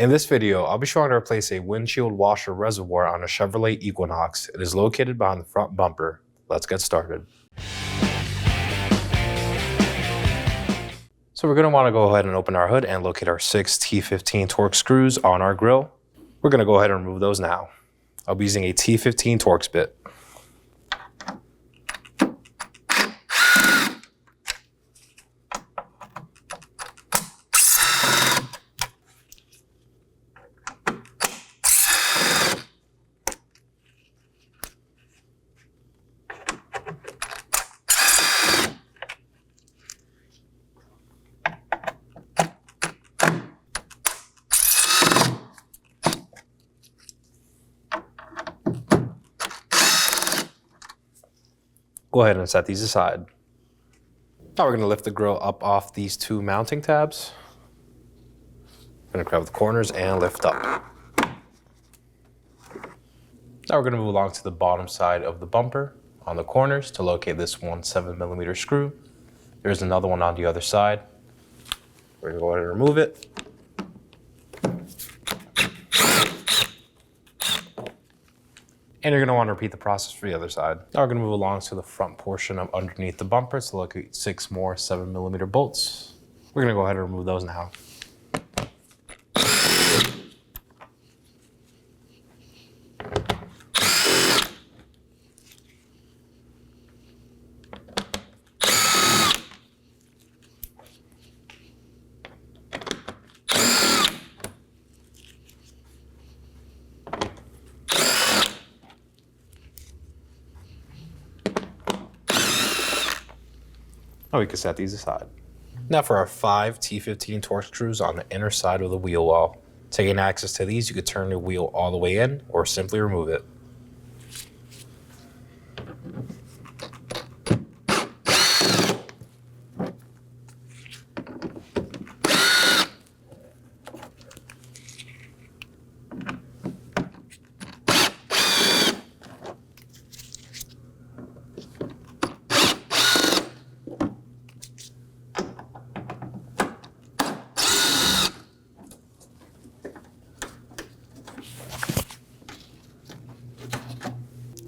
In this video, I'll be showing how to replace a windshield washer reservoir on a Chevrolet Equinox. It is located behind the front bumper. Let's get started. So we're going to want to go ahead and open our hood and locate our 6 T15 Torx screws on our grill. We're going to go ahead and remove those now. I'll be using a T15 Torx bit. Go ahead and set these aside. Now we're going to lift the grill up off these 2 mounting tabs. I'm going to grab the corners and lift up. Now we're going to move along to the bottom side of the bumper on the corners to locate this one 7mm screw. There's another one on the other side. We're going to go ahead and remove it. And you're going to want to repeat the process for the other side. Now we're going to move along to the front portion of underneath the bumper to locate 6 more 7mm bolts. We're going to go ahead and remove those now. Now we can set these aside. Now for our 5 T15 Torx screws on the inner side of the wheel well. To gain access to these, you could turn the wheel all the way in or simply remove it.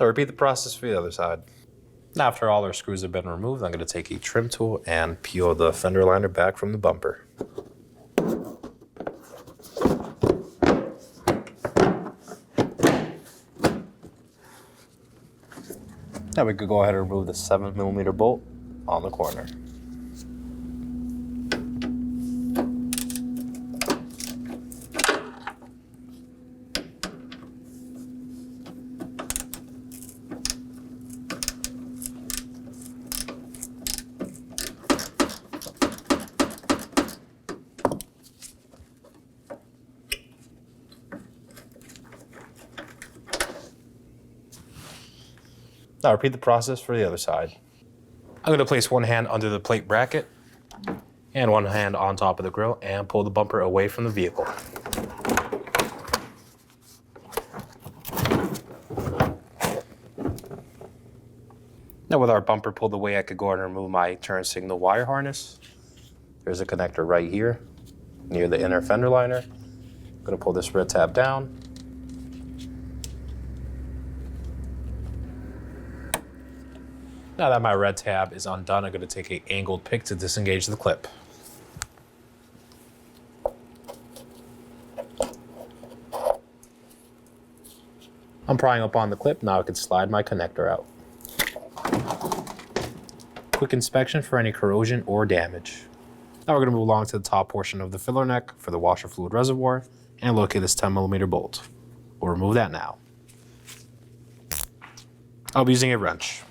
Now repeat the process for the other side. Now after all our screws have been removed, I'm going to take a trim tool and peel the fender liner back from the bumper. Now we could go ahead and remove the 7mm bolt on the corner. Now repeat the process for the other side. I'm going to place one hand under the plate bracket and one hand on top of the grill and pull the bumper away from the vehicle. Now with our bumper pulled away, I could go ahead and remove my turn signal wire harness. There's a connector right here near the inner fender liner. I'm going to pull this red tab down. Now that my red tab is undone, I'm going to take an angled pick to disengage the clip. I'm prying up on the clip. Now I can slide my connector out. Quick inspection for any corrosion or damage. Now we're going to move along to the top portion of the filler neck for the washer fluid reservoir and locate this 10mm bolt. We'll remove that now. I'll be using a wrench.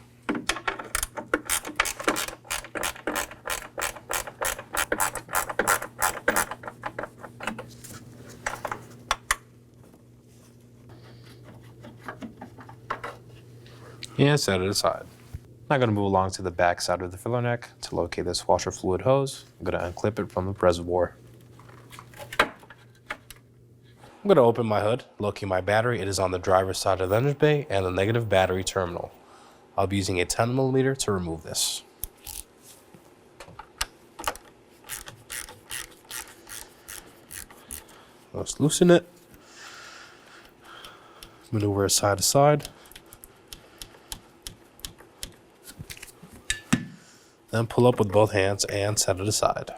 And set it aside. I'm going to move along to the back side of the filler neck to locate this washer fluid hose. I'm going to unclip it from the reservoir. I'm going to open my hood, locate my battery. It is on the driver's side of the engine bay and the negative battery terminal. I'll be using a 10mm to remove this. Let's loosen it. Maneuver it side to side. Then pull up with both hands and set it aside.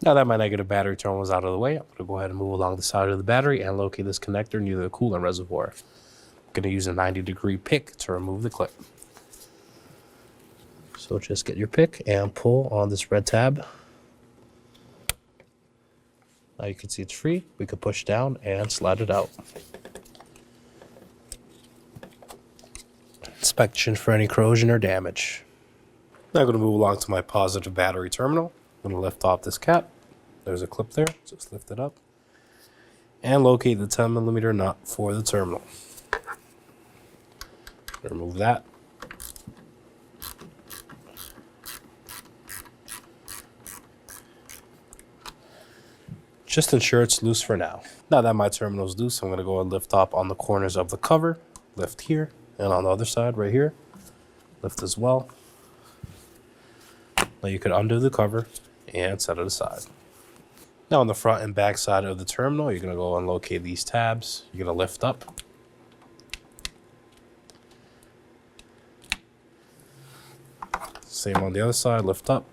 Now that my negative battery terminal is out of the way, I'm going to go ahead and move along the side of the battery and locate this connector near the coolant reservoir. I'm going to use a 90-degree pick to remove the clip. So just get your pick and pull on this red tab. Now you can see it's free. We can push down and slide it out. Inspection for any corrosion or damage. Now I'm going to move along to my positive battery terminal. I'm going to lift off this cap. There's a clip there. Just lift it up. And locate the 10mm nut for the terminal. Remove that. Just ensure it's loose for now. Now that my terminal is loose, I'm going to go and lift up on the corners of the cover. Lift here. And on the other side, right here, lift as well. Now you can undo the cover and set it aside. Now on the front and back side of the terminal, you're going to go and locate these tabs. You're going to lift up. Same on the other side, lift up.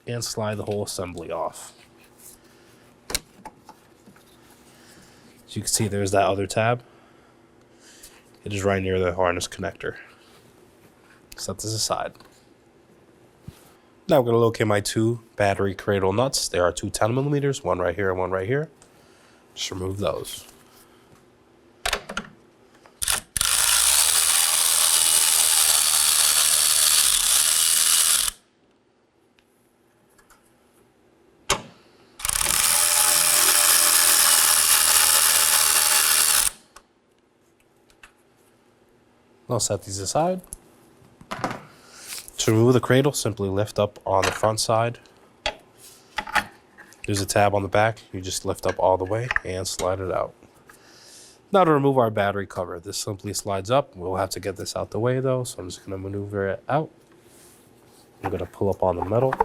And slide the whole assembly off. As you can see, there's that other tab. It is right near the harness connector. Set this aside. Now I'm going to locate my two battery cradle nuts. There are two 10mm, one right here and one right here. Just remove those. I'll set these aside. To remove the cradle, simply lift up on the front side. There's a tab on the back. You just lift up all the way and slide it out. Now to remove our battery cover, this simply slides up. We'll have to get this out the way though, so I'm just going to maneuver it out. I'm going to pull up on the metal.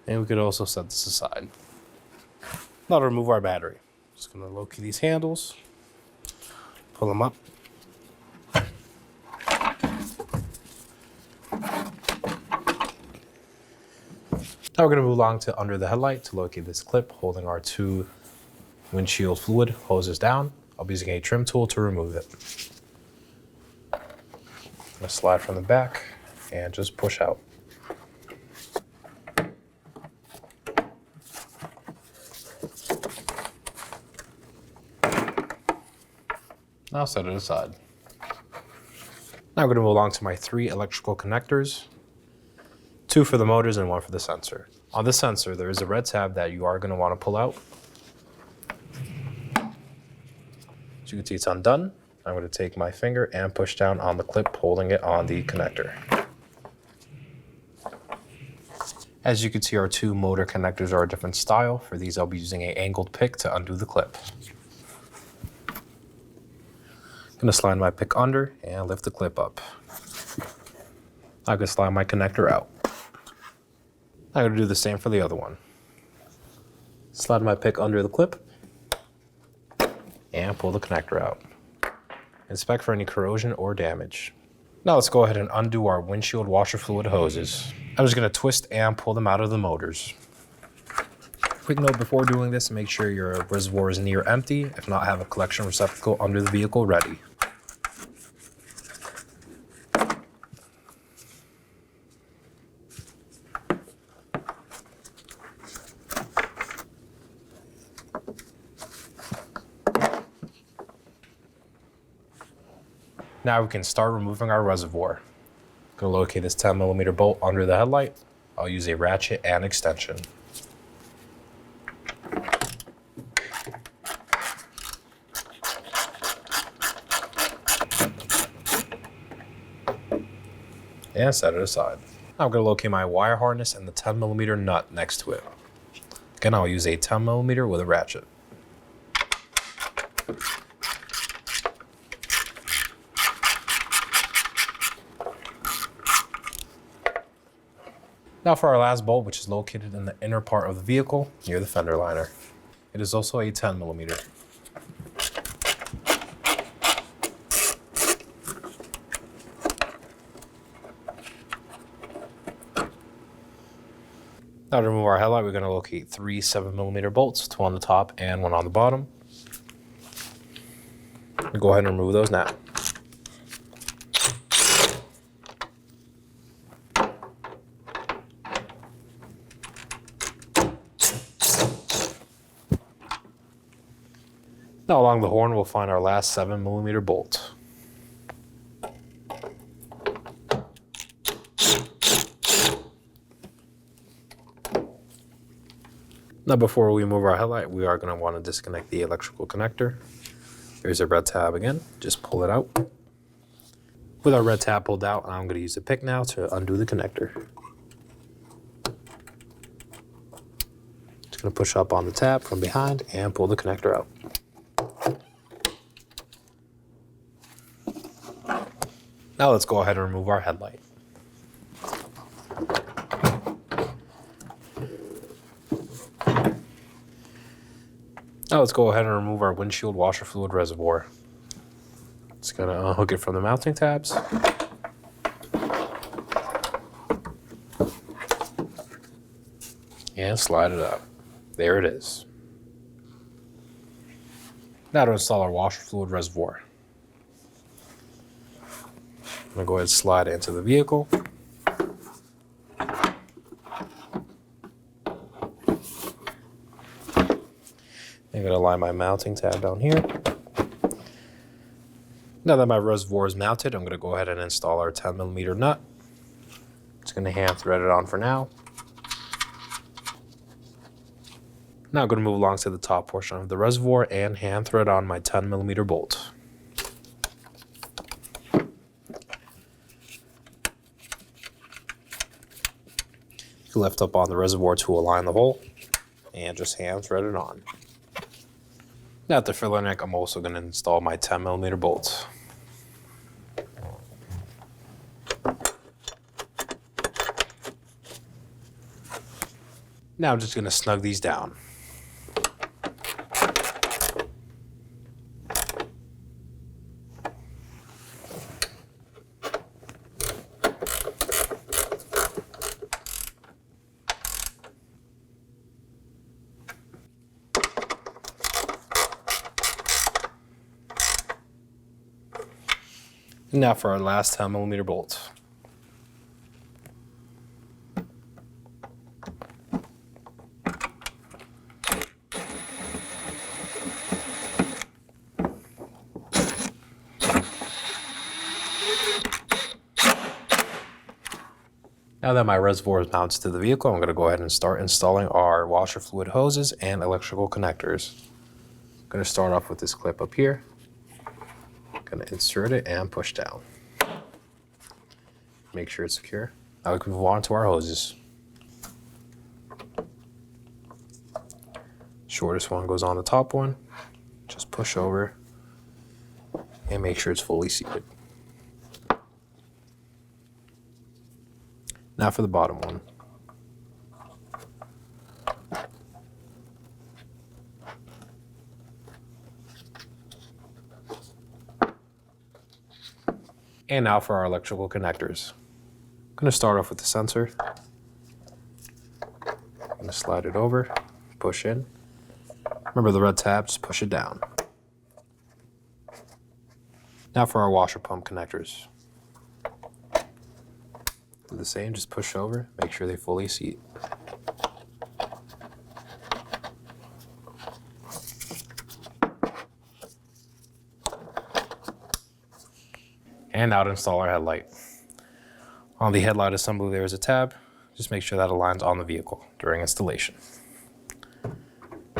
And we could also set this aside. Now to remove our battery. Just going to locate these handles, pull them up. Now we're going to move along to under the headlight to locate this clip holding our two windshield fluid hoses down. I'll be using a trim tool to remove it. I'm going to slide from the back and just push out. Now set it aside. Now we're going to move along to my three electrical connectors, two for the motors and one for the sensor. On the sensor, there is a red tab that you are going to want to pull out. As you can see, it's undone. I'm going to take my finger and push down on the clip holding it on the connector. As you can see, our two motor connectors are a different style. For these, I'll be using an angled pick to undo the clip. I'm going to slide my pick under and lift the clip up. I'm going to slide my connector out. I'm going to do the same for the other one. Slide my pick under the clip and pull the connector out. Inspect for any corrosion or damage. Now let's go ahead and undo our windshield washer fluid hoses. I'm just going to twist and pull them out of the motors. Quick note before doing this, make sure your reservoir is near empty. If not, have a collection receptacle under the vehicle ready. Now we can start removing our reservoir. I'm going to locate this 10mm bolt under the headlight. I'll use a ratchet and extension. And set it aside. Now I'm going to locate my wire harness and the 10mm nut next to it. Again, I'll use a 10mm with a ratchet. Now for our last bolt, which is located in the inner part of the vehicle near the fender liner. It is also a 10mm. Now to remove our headlight, we're going to locate 3 7mm bolts, 2 on the top and 1 on the bottom. We'll go ahead and remove those now. Now along the horn, we'll find our last 7mm bolt. Now before we remove our headlight, we are going to want to disconnect the electrical connector. There's a red tab again, just pull it out. With our red tab pulled out, I'm going to use the pick now to undo the connector. Just going to push up on the tab from behind and pull the connector out. Now let's go ahead and remove our headlight. Now let's go ahead and remove our windshield washer fluid reservoir. Just gonna unhook it from the mounting tabs. And slide it up. There it is. Now to install our washer fluid reservoir. I'm gonna go ahead and slide it into the vehicle. I'm going to line my mounting tab down here. Now that my reservoir is mounted, I'm going to go ahead and install our 10mm nut. Just going to hand thread it on for now. Now I'm going to move along to the top portion of the reservoir and hand thread on my 10mm bolt. Lift up on the reservoir to align the hole and just hand thread it on. Now at the filler neck, I'm also going to install my 10mm bolts. Now I'm just going to snug these down. Now for our last 10mm bolt. Now that my reservoir is mounted to the vehicle, I'm going to go ahead and start installing our washer fluid hoses and electrical connectors. I'm going to start off with this clip up here. Going to insert it and push down. Make sure it's secure. Now we can move on to our hoses. Shortest one goes on the top one. Just push over and make sure it's fully seated. Now for the bottom one. And now for our electrical connectors. I'm going to start off with the sensor. I'm going to slide it over, push in. Remember the red tab, just push it down. Now for our washer pump connectors. Do the same, just push over, make sure they fully seat. And now to install our headlight. On the headlight assembly, there is a tab. Just make sure that aligns on the vehicle during installation.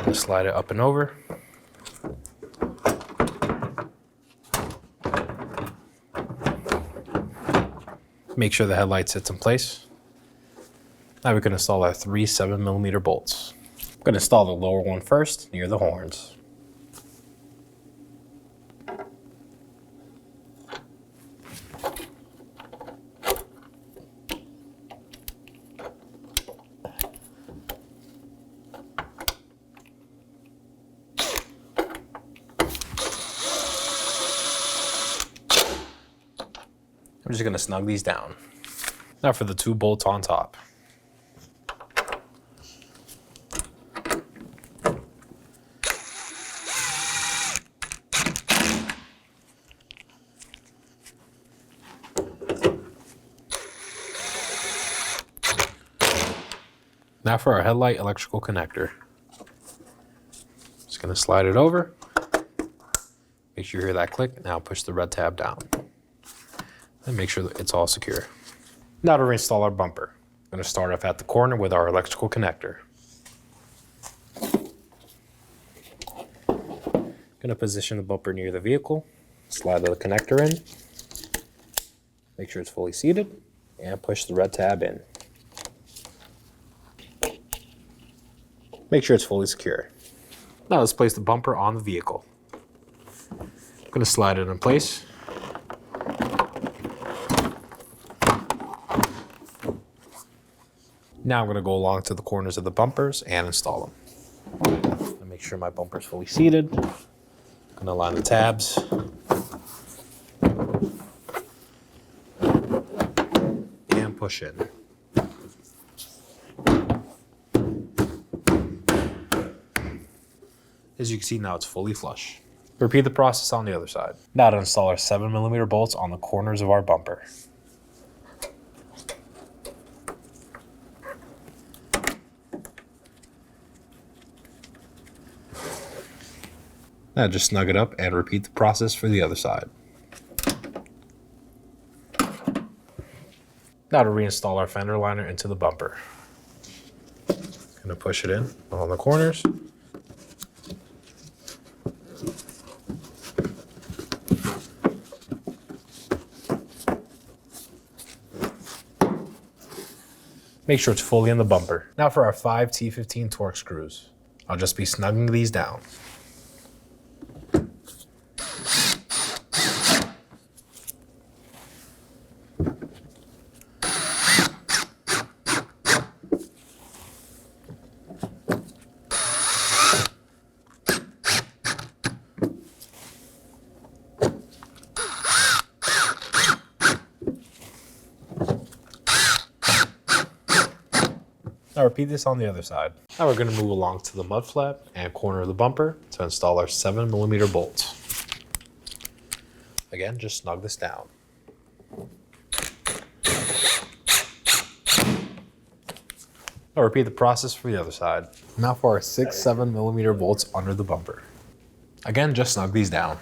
Just slide it up and over. Make sure the headlight sits in place. Now we can install our 3 7mm bolts. I'm going to install the lower one first, near the horns. I'm just going to snug these down. Now for the 2 bolts on top. Now for our headlight electrical connector. Just going to slide it over. Make sure you hear that click. Now push the red tab down. And make sure that it's all secure. Now to reinstall our bumper. I'm going to start off at the corner with our electrical connector. Going to position the bumper near the vehicle. Slide the connector in. Make sure it's fully seated. And push the red tab in. Make sure it's fully secure. Now let's place the bumper on the vehicle. I'm going to slide it in place. Now I'm going to go along to the corners of the bumpers and install them. Make sure my bumper is fully seated. I'm going to align the tabs. And push in. As you can see, now it's fully flush. Repeat the process on the other side. Now to install our 7mm bolts on the corners of our bumper. Now just snug it up and repeat the process for the other side. Now to reinstall our fender liner into the bumper. Gonna push it in on the corners. Make sure it's fully in the bumper. Now for our 5 T15 Torx screws. I'll just be snugging these down. Now repeat this on the other side. Now we're going to move along to the mud flap and corner of the bumper to install our 7mm bolts. Again, just snug this down. Now repeat the process for the other side. Now for our 6 7mm bolts under the bumper. Again, just snug these down.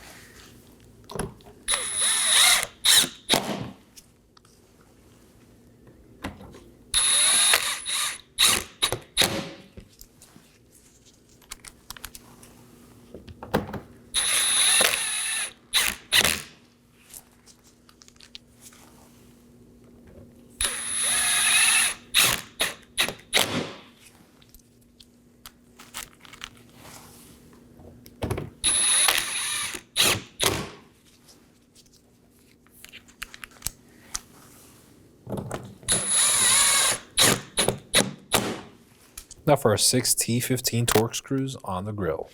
Now for our 6 T15 Torx screws on the grill.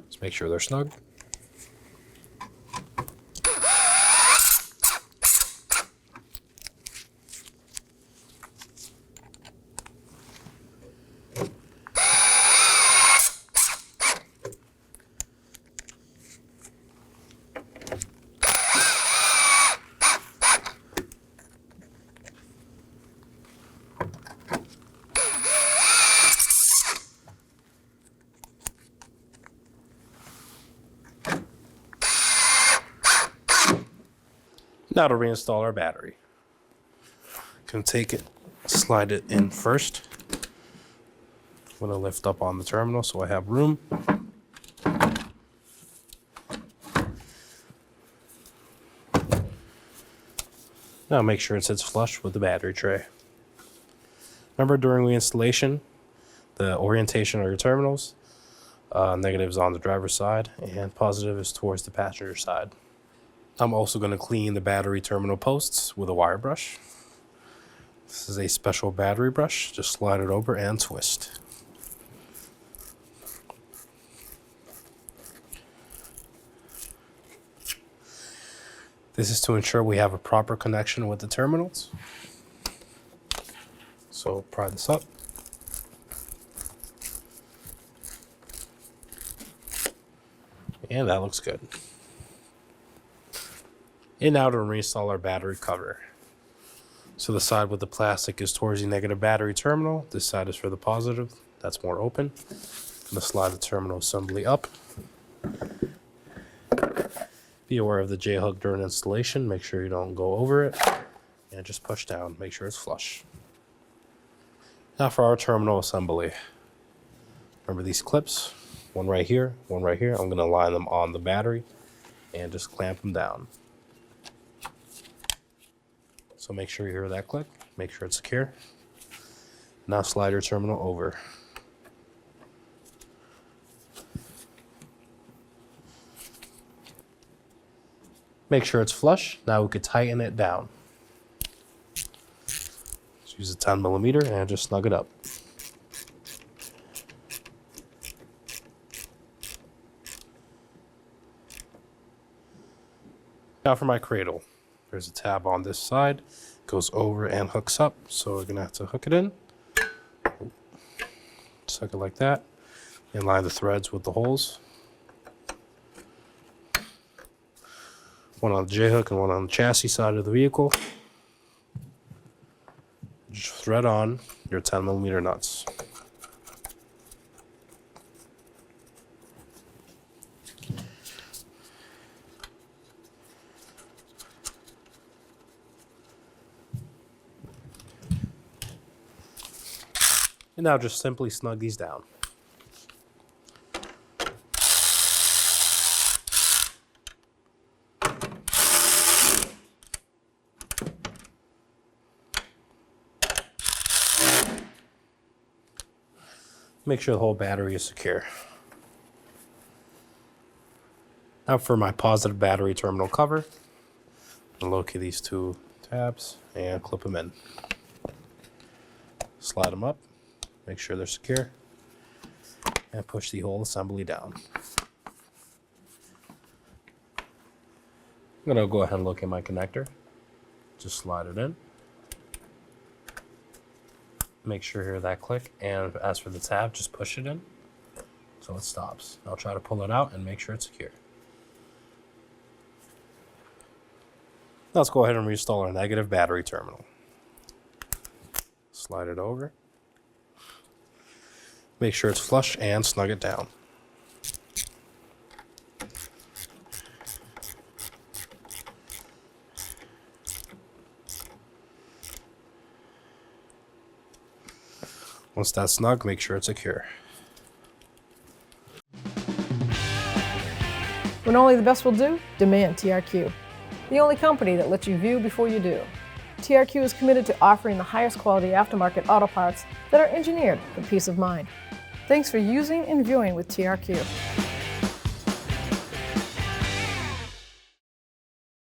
Just make sure they're snug. Now to reinstall our battery. Can take it, slide it in first. I'm going to lift up on the terminal so I have room. Now make sure it sits flush with the battery tray. Remember, during reinstallation, the orientation of your terminals, negative is on the driver's side and positive is towards the passenger side. I'm also going to clean the battery terminal posts with a wire brush. This is a special battery brush. Just slide it over and twist. This is to ensure we have a proper connection with the terminals. So pry this up. And that looks good. And now to reinstall our battery cover. So the side with the plastic is towards the negative battery terminal. This side is for the positive. That's more open. I'm going to slide the terminal assembly up. Be aware of the J-hook during installation. Make sure you don't go over it. And just push down. Make sure it's flush. Now for our terminal assembly. Remember these clips? One right here, one right here. I'm going to line them on the battery and just clamp them down. So make sure you hear that click. Make sure it's secure. Now slide your terminal over. Make sure it's flush. Now we could tighten it down. Just use a 10mm and just snug it up. Now for my cradle. There's a tab on this side. Goes over and hooks up. So we're going to have to hook it in. Just hook it like that. And line the threads with the holes. One on the J-hook and one on the chassis side of the vehicle. Just thread on your 10mm nuts. And now just simply snug these down. Make sure the whole battery is secure. Now for my positive battery terminal cover, I'll locate these two tabs and clip them in. Slide them up, make sure they're secure, and push the whole assembly down. I'm gonna go ahead and locate my connector. Just slide it in. Make sure you hear that click, and as for the tab, just push it in so it stops. I'll try to pull it out and make sure it's secure. Now let's go ahead and reinstall our negative battery terminal. Slide it over. Make sure it's flush and snug it down. Once that's snug, make sure it's secure. When only the best will do, demand TRQ. The only company that lets you view before you do. TRQ is committed to offering the highest quality aftermarket auto parts that are engineered for peace of mind. Thanks for using and viewing with TRQ.